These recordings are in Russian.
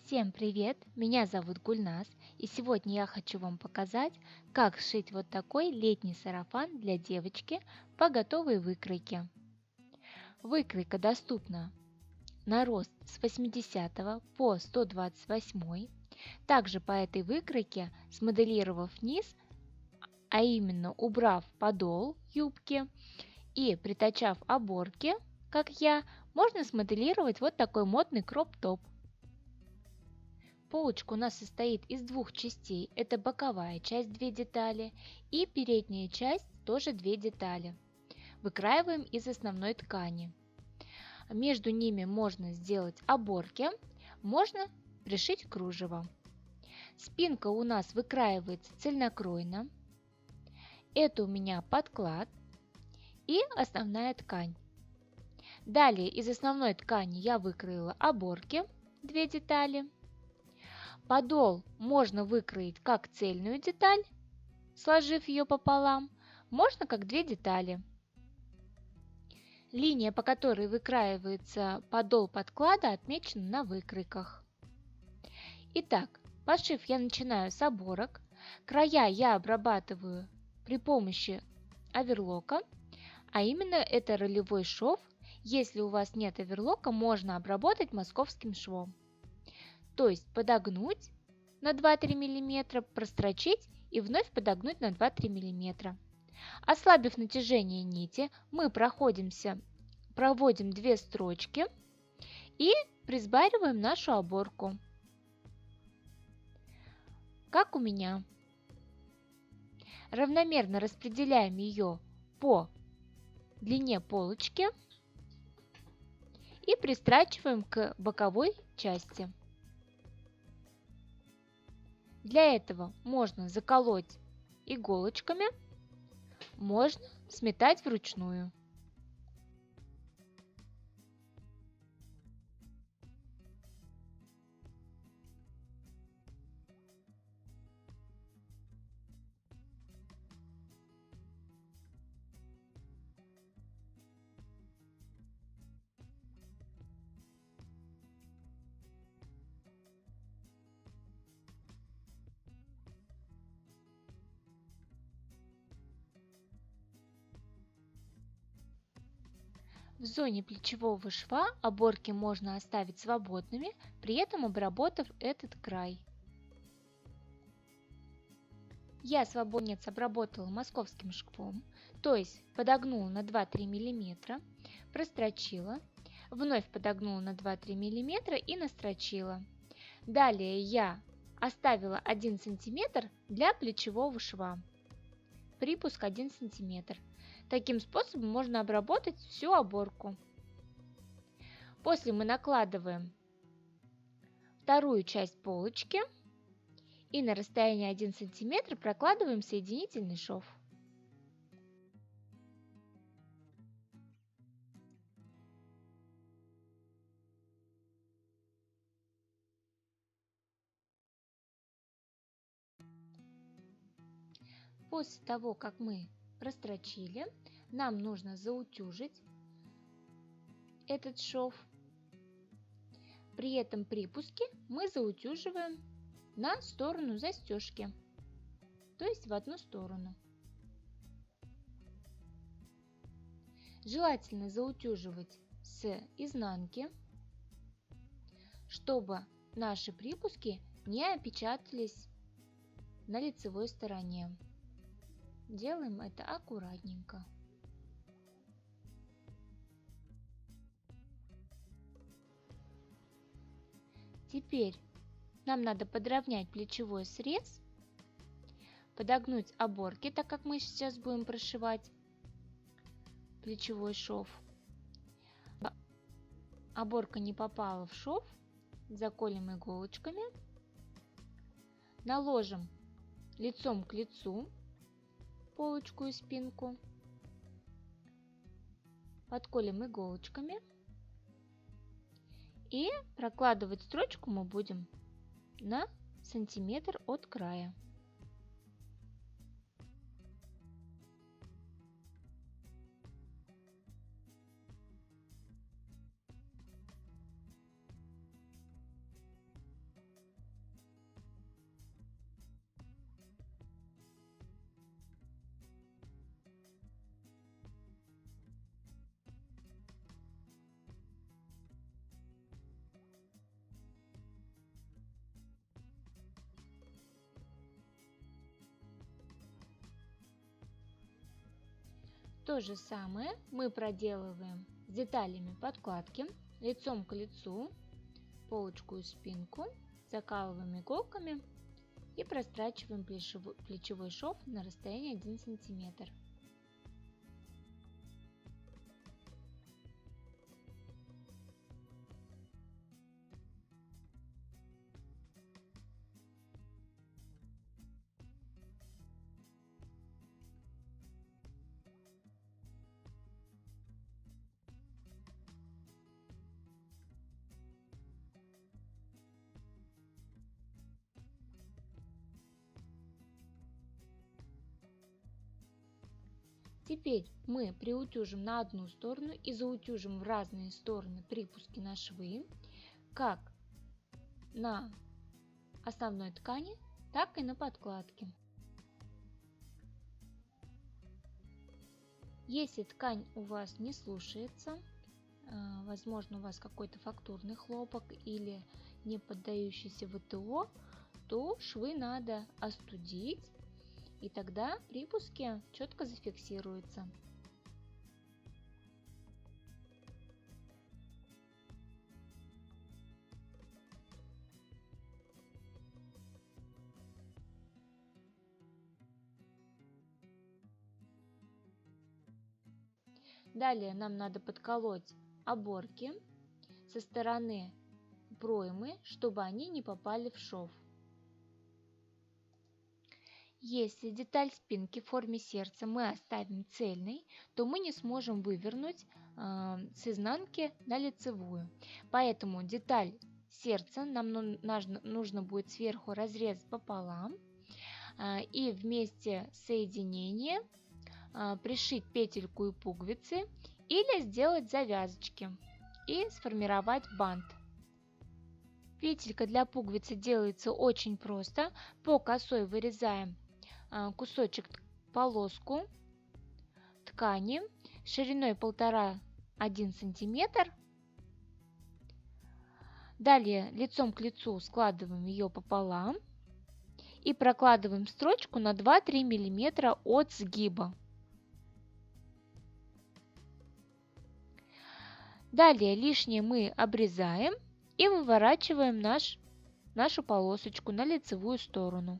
Всем привет! Меня зовут Гульнас, и сегодня я хочу вам показать, как сшить вот такой летний сарафан для девочки по готовой выкройке. Выкройка доступна на рост с 80 по 128. Также по этой выкройке, смоделировав низ, а именно убрав подол юбки и притачав оборки, как я, можно смоделировать вот такой модный кроп-топ. Полочка у нас состоит из двух частей. Это боковая часть, 2 детали, и передняя часть, тоже 2 детали. Выкраиваем из основной ткани. Между ними можно сделать оборки, можно пришить кружево. Спинка у нас выкраивается цельнокроенно. Это у меня подклад и основная ткань. Далее из основной ткани я выкроила оборки, 2 детали. Подол можно выкроить как цельную деталь, сложив ее пополам, можно как 2 детали. Линия, по которой выкраивается подол подклада, отмечена на выкройках. Итак, пошив я начинаю с оборок. Края я обрабатываю при помощи оверлока, а именно это ролевой шов. Если у вас нет оверлока, можно обработать московским швом. То есть подогнуть на 2-3 мм, прострочить и вновь подогнуть на 2-3 мм. Ослабив натяжение нити, мы проводим 2 строчки и присбориваем нашу оборку. Как у меня. Равномерно распределяем ее по длине полочки и пристрачиваем к боковой части. Для этого можно заколоть иголочками, можно сметать вручную. В зоне плечевого шва оборки можно оставить свободными, при этом обработав этот край. Я свободнец обработала московским швом, то есть подогнула на 2-3 мм, прострочила, вновь подогнула на 2-3 мм и настрочила. Далее я оставила 1 см для плечевого шва, припуск 1 см. Таким способом можно обработать всю оборку. После мы накладываем вторую часть полочки и на расстоянии 1 см прокладываем соединительный шов. После того, как мы прострочили, нам нужно заутюжить этот шов. При этом припуске мы заутюживаем на сторону застежки, то есть в одну сторону. Желательно заутюживать с изнанки, чтобы наши припуски не опечатались на лицевой стороне. Делаем это аккуратненько. Теперь нам надо подровнять плечевой срез, подогнуть оборки, так как мы сейчас будем прошивать плечевой шов. Оборка не попала в шов, заколем иголочками, наложим лицом к лицу полочку и спинку, подколем иголочками и прокладывать строчку мы будем на сантиметр от края. То же самое мы проделываем с деталями подкладки, лицом к лицу, полочку и спинку, закалываем иголками и прострачиваем плечевой шов на расстоянии 1 см. Теперь мы приутюжим на одну сторону и заутюжим в разные стороны припуски на швы, как на основной ткани, так и на подкладке. Если ткань у вас не слушается, возможно у вас какой-то фактурный хлопок или не поддающийся ВТО, то швы надо остудить, и тогда припуски четко зафиксируются. Далее нам надо подколоть оборки со стороны проймы, чтобы они не попали в шов. Если деталь спинки в форме сердца мы оставим цельной, то мы не сможем вывернуть с изнанки на лицевую. Поэтому деталь сердца нам нужно будет сверху разрезать пополам и вместе соединения пришить петельку и пуговицы или сделать завязочки и сформировать бант. Петелька для пуговицы делается очень просто. По косой вырезаем кусочек, полоску ткани шириной 1,5–1 см. Далее лицом к лицу складываем ее пополам и прокладываем строчку на 2–3 мм от сгиба. Далее лишнее мы обрезаем и выворачиваем нашу полосочку на лицевую сторону.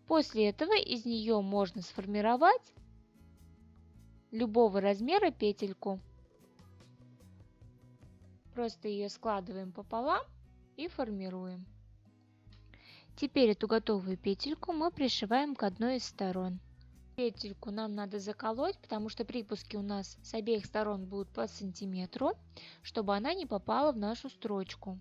После этого из нее можно сформировать любого размера петельку. Просто ее складываем пополам и формируем. Теперь эту готовую петельку мы пришиваем к одной из сторон. Петельку нам надо заколоть, потому что припуски у нас с обеих сторон будут по сантиметру, чтобы она не попала в нашу строчку.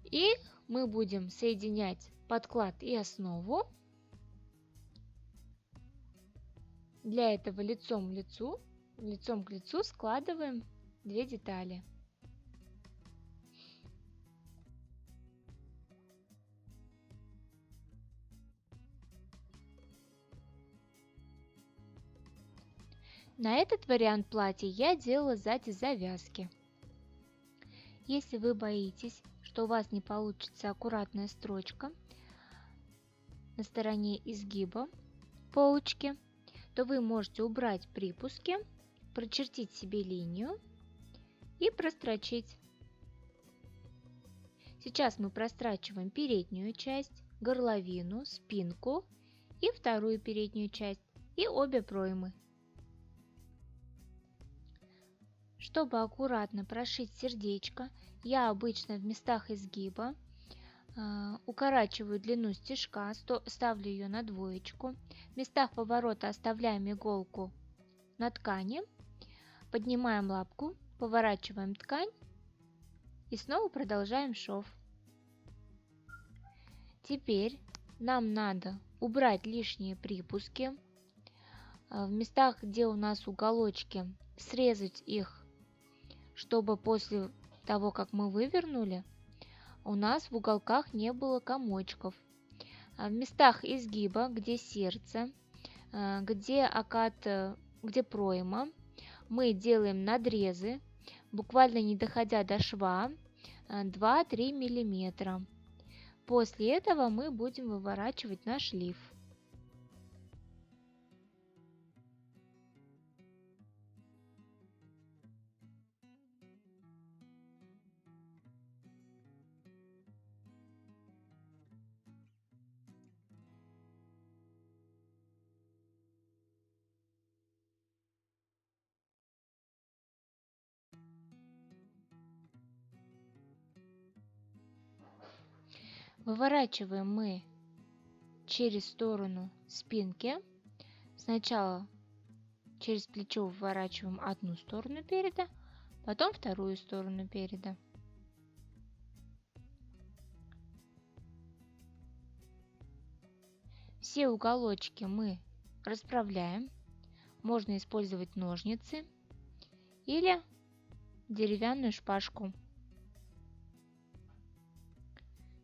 И мы будем соединять подклад и основу. Для этого лицом к лицу складываем 2 детали. На этот вариант платья я делала сзади завязки. Если вы боитесь, что у вас не получится аккуратная строчка на стороне изгиба полочки, то вы можете убрать припуски, прочертить себе линию и прострочить. Сейчас мы прострачиваем переднюю часть, горловину, спинку и вторую переднюю часть и обе проймы. Чтобы аккуратно прошить сердечко, я обычно в местах изгиба укорачиваю длину стежка, ставлю ее на 2. В местах поворота оставляем иголку на ткани, поднимаем лапку, поворачиваем ткань и снова продолжаем шов. Теперь нам надо убрать лишние припуски. В местах, где у нас уголочки, срезать их, чтобы после того, как мы вывернули, у нас в уголках не было комочков. В местах изгиба, где сердце, где пройма, мы делаем надрезы, буквально не доходя до шва, 2–3 мм. После этого мы будем выворачивать наш лиф. Выворачиваем мы через сторону спинки. Сначала через плечо выворачиваем одну сторону переда, потом вторую сторону переда. Все уголочки мы расправляем. Можно использовать ножницы или деревянную шпажку,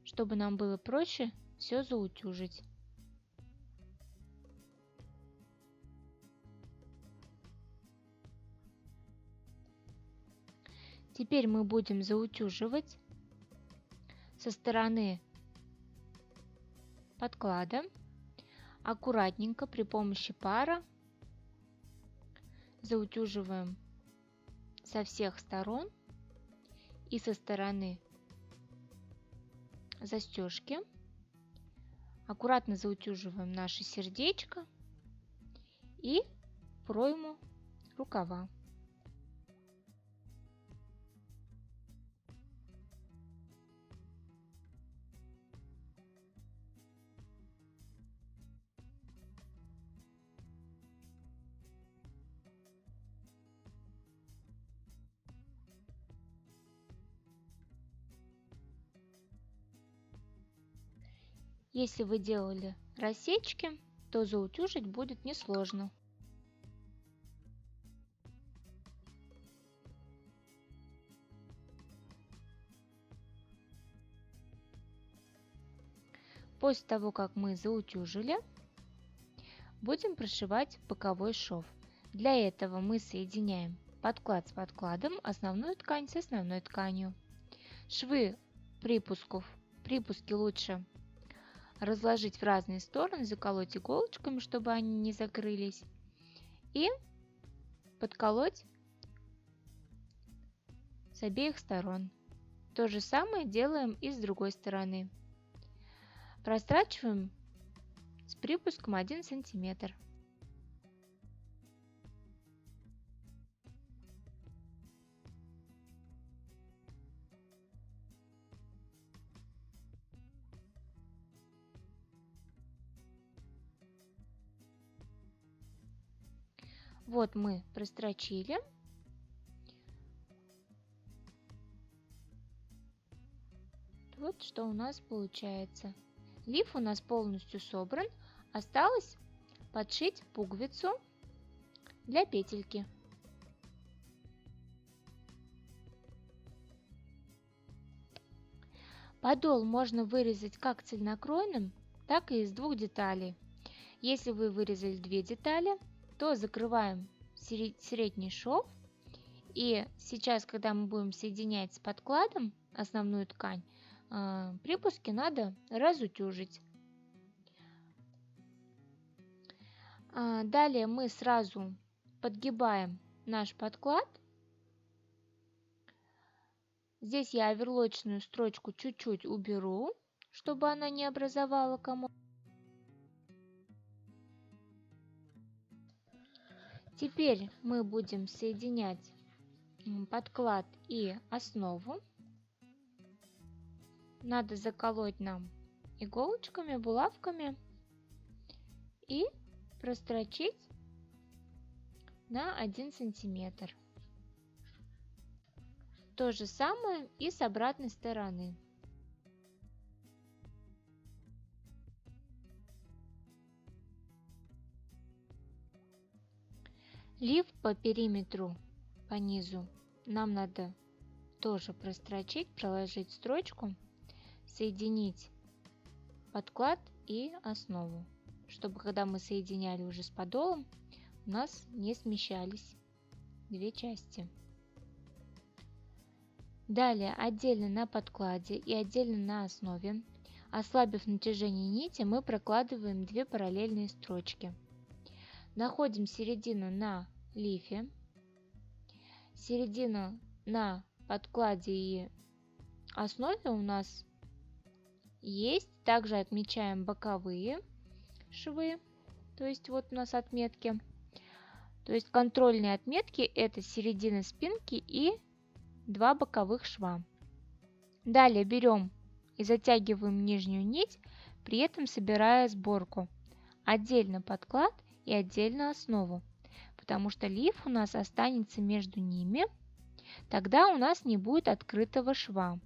чтобы нам было проще все заутюжить. Теперь мы будем заутюживать со стороны подклада. Аккуратненько при помощи пара заутюживаем со всех сторон и со стороны застежки. Аккуратно заутюживаем наше сердечко и пройму рукава. Если вы делали рассечки, то заутюжить будет несложно. После того, как мы заутюжили, будем прошивать боковой шов. Для этого мы соединяем подклад с подкладом, основную ткань с основной тканью. Швы припуски лучше разложить в разные стороны, заколоть иголочками, чтобы они не закрылись, и подколоть с обеих сторон. То же самое делаем и с другой стороны. Прострачиваем с припуском 1 сантиметр. Вот мы прострочили. Вот что у нас получается. Лиф у нас полностью собран. Осталось подшить пуговицу для петельки. Подол можно вырезать как цельнокроенным, так и из двух деталей. Если вы вырезали 2 детали, то закрываем средний шов. И сейчас, когда мы будем соединять с подкладом основную ткань, припуски надо разутюжить. Далее мы сразу подгибаем наш подклад. Здесь я оверлочную строчку чуть-чуть уберу, чтобы она не образовала комок. Теперь мы будем соединять подклад и основу. Надо заколоть нам иголочками, булавками и прострочить на 1 сантиметр. То же самое и с обратной стороны. Лиф по периметру, по низу, нам надо тоже прострочить, проложить строчку, соединить подклад и основу, чтобы когда мы соединяли уже с подолом, у нас не смещались 2 части. Далее отдельно на подкладе и отдельно на основе, ослабив натяжение нити, мы прокладываем 2 параллельные строчки. Находим середину на лифе, середину на подкладе и основе у нас есть. Также отмечаем боковые швы, то есть вот у нас отметки. То есть контрольные отметки — это середина спинки и 2 боковых шва. Далее берем и затягиваем нижнюю нить, при этом собирая сборку. Отдельно подклад и отдельно основу, потому что лиф у нас останется между ними, тогда у нас не будет открытого шва.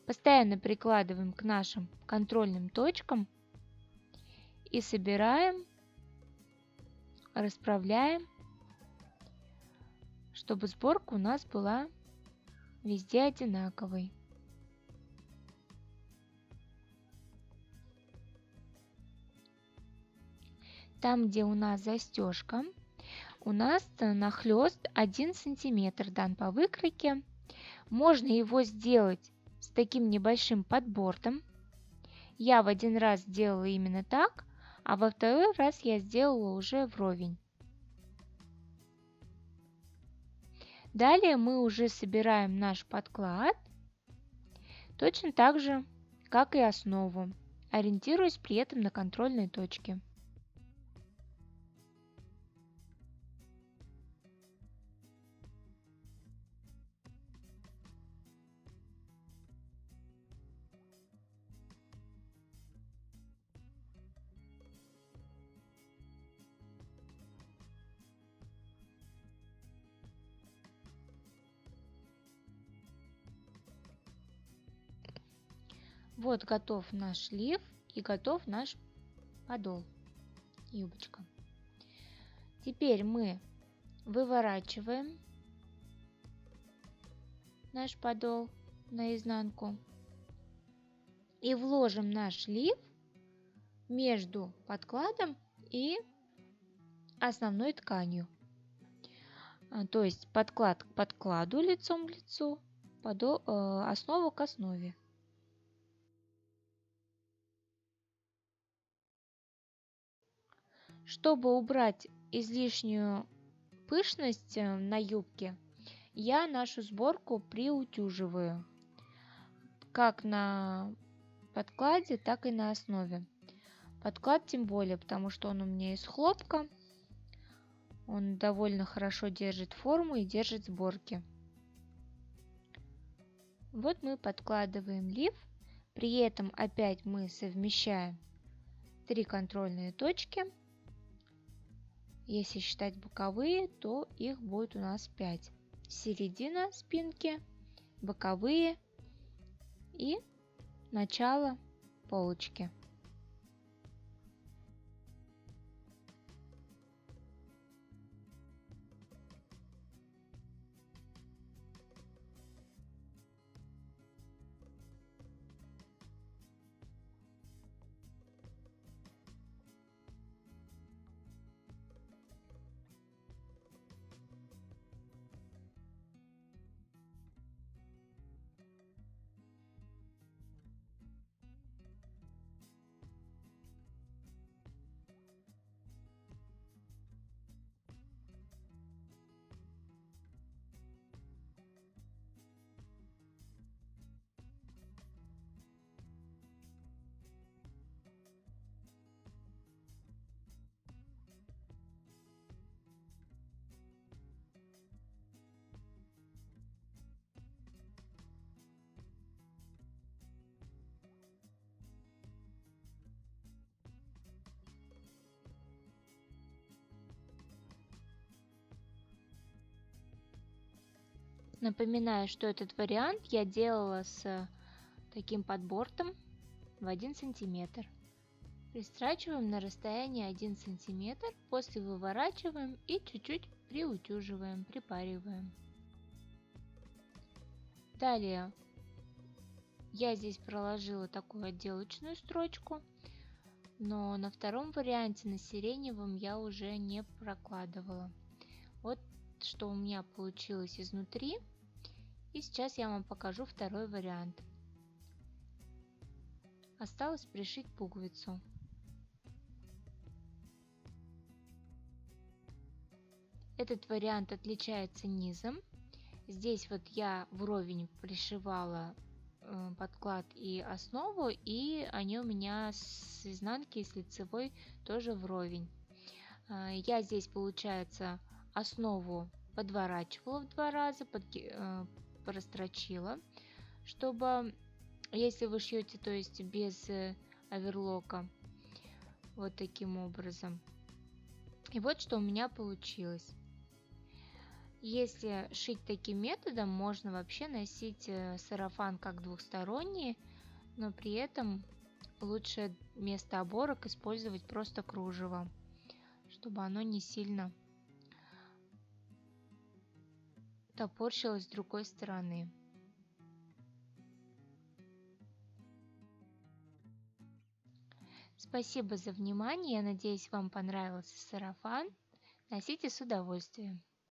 Постоянно прикладываем к нашим контрольным точкам и собираем, расправляем, чтобы сборка у нас была везде одинаковой. Там, где у нас застежка, у нас нахлест 1 сантиметр дан по выкройке. Можно его сделать с таким небольшим подбортом. Я в один раз сделала именно так, а во второй раз я сделала уже вровень. Далее мы уже собираем наш подклад точно так же, как и основу, ориентируясь при этом на контрольные точки. Вот готов наш лиф и готов наш подол, юбочка. Теперь мы выворачиваем наш подол наизнанку и вложим наш лиф между подкладом и основной тканью. То есть подклад к подкладу лицом к лицу, основу к основе. Чтобы убрать излишнюю пышность на юбке, я нашу сборку приутюживаю как на подкладе, так и на основе. Подклад тем более, потому что он у меня из хлопка. Он довольно хорошо держит форму и держит сборки. Вот мы подкладываем лиф. При этом опять мы совмещаем 3 контрольные точки. Если считать боковые, то их будет у нас 5. Середина спинки, боковые и начало полочки. Напоминаю, что этот вариант я делала с таким подбортом в 1 сантиметр. Пристрачиваем на расстояние 1 сантиметр, после выворачиваем и чуть-чуть приутюживаем, припариваем. Далее я здесь проложила такую отделочную строчку, но на втором варианте, на сиреневом, я уже не прокладывала. Вот что у меня получилось изнутри. И сейчас я вам покажу второй вариант. Осталось пришить пуговицу. Этот вариант отличается низом. Здесь вот я вровень пришивала подклад и основу, и они у меня с изнанки и с лицевой тоже вровень. Я здесь, получается, основу подворачивала в 2 раза, прострочила, чтобы, если вы шьете, то есть без оверлока, вот таким образом. И вот что у меня получилось. Если шить таким методом, можно вообще носить сарафан как двухсторонний, но при этом лучше вместо оборок использовать просто кружево, чтобы оно не сильно топорщилось с другой стороны. Спасибо за внимание. Я надеюсь, вам понравился сарафан. Носите с удовольствием.